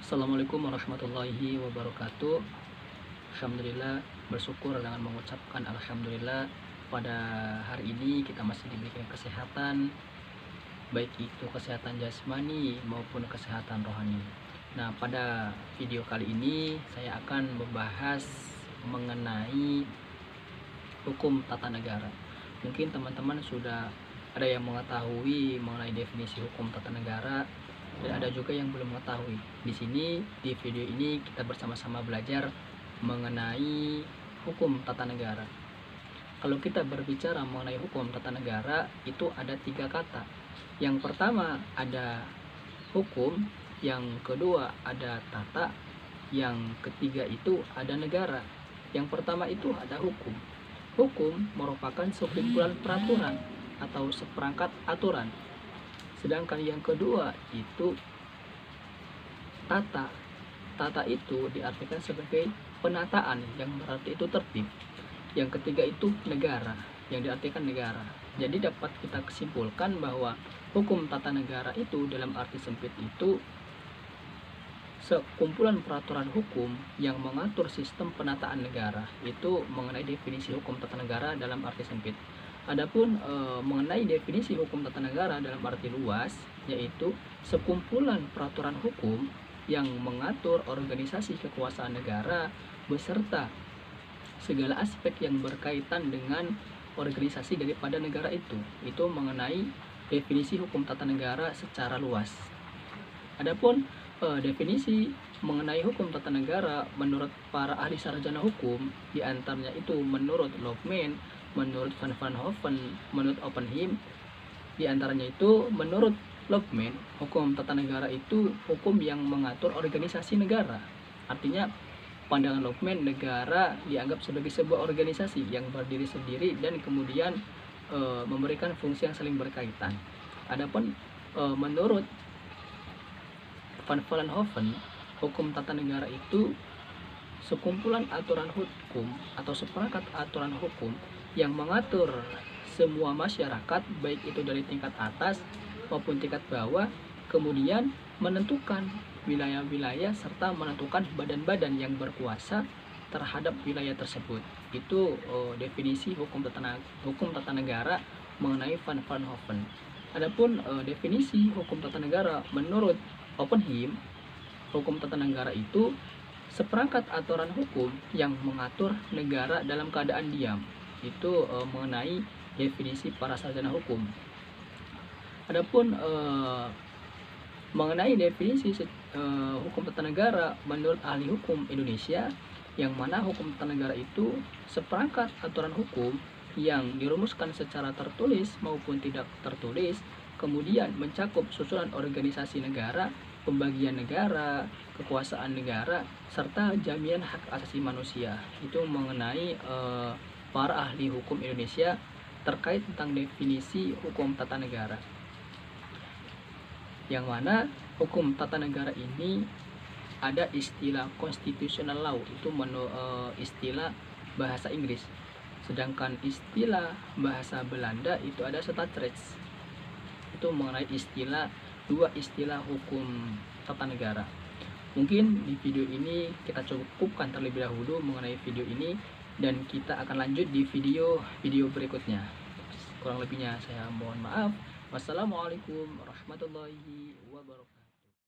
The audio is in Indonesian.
Assalamualaikum warahmatullahi wabarakatuh. Alhamdulillah, bersyukur dengan mengucapkan alhamdulillah pada hari ini kita masih diberikan kesehatan, baik itu kesehatan jasmani maupun kesehatan rohani. Nah, pada video kali ini saya akan membahas mengenai hukum tata negara. Mungkin teman-teman sudah ada yang mengetahui mengenai definisi hukum tata negara, dan ada juga yang belum mengetahui. Di sini di video ini kita bersama-sama belajar mengenai hukum tata negara. Kalau kita berbicara mengenai hukum tata negara, itu ada 3 kata. Yang pertama ada hukum, yang kedua ada tata, yang ketiga itu ada negara. Yang pertama itu ada hukum. Hukum merupakan sekumpulan peraturan atau seperangkat aturan. Sedangkan yang kedua itu tata. Tata itu diartikan sebagai penataan, yang berarti itu tertib. Yang ketiga itu negara, yang diartikan negara. Jadi dapat kita kesimpulkan bahwa hukum tata negara itu dalam arti sempit itu sekumpulan peraturan hukum yang mengatur sistem penataan negara. Itu mengenai definisi hukum tata negara dalam arti sempit. Adapun mengenai definisi hukum tata negara dalam arti luas, yaitu sekumpulan peraturan hukum yang mengatur organisasi kekuasaan negara beserta segala aspek yang berkaitan dengan organisasi daripada negara itu. Itu mengenai definisi hukum tata negara secara luas. Adapun definisi mengenai hukum tata negara menurut para ahli sarjana hukum, diantaranya itu menurut Lockman, menurut Van Hoven, menurut Oppenheim. Diantaranya itu menurut Lockman, hukum tata negara itu hukum yang mengatur organisasi negara. Artinya pandangan Lockman, negara dianggap sebagai sebuah organisasi yang berdiri sendiri dan kemudian memberikan fungsi yang saling berkaitan. Adapun menurut Van Hoven, hukum tata negara itu sekumpulan aturan hukum atau seperangkat aturan hukum yang mengatur semua masyarakat, baik itu dari tingkat atas maupun tingkat bawah, kemudian menentukan wilayah-wilayah serta menentukan badan-badan yang berkuasa terhadap wilayah tersebut. Itu definisi hukum tata negara mengenai Van Hoven. Adapun definisi hukum tata negara menurut Oppenheim, hukum tata negara itu seperangkat aturan hukum yang mengatur negara dalam keadaan diam. Itu mengenai definisi para sarjana hukum. Adapun mengenai definisi hukum tata negara menurut ahli hukum Indonesia, yang mana hukum tata negara itu seperangkat aturan hukum yang dirumuskan secara tertulis maupun tidak tertulis, kemudian mencakup susunan organisasi negara, pembagian negara, kekuasaan negara, serta jaminan hak asasi manusia. Itu mengenai para ahli hukum Indonesia terkait tentang definisi hukum tata negara. Yang mana hukum tata negara ini ada istilah constitutional law, itu istilah bahasa Inggris. Sedangkan istilah bahasa Belanda itu ada staatsrecht. Itu mengenai dua istilah hukum tata negara. Mungkin di video ini kita cukupkan terlebih dahulu mengenai video ini, dan kita akan lanjut di video berikutnya. Kurang lebihnya saya mohon maaf. Wassalamualaikum warahmatullahi wabarakatuh.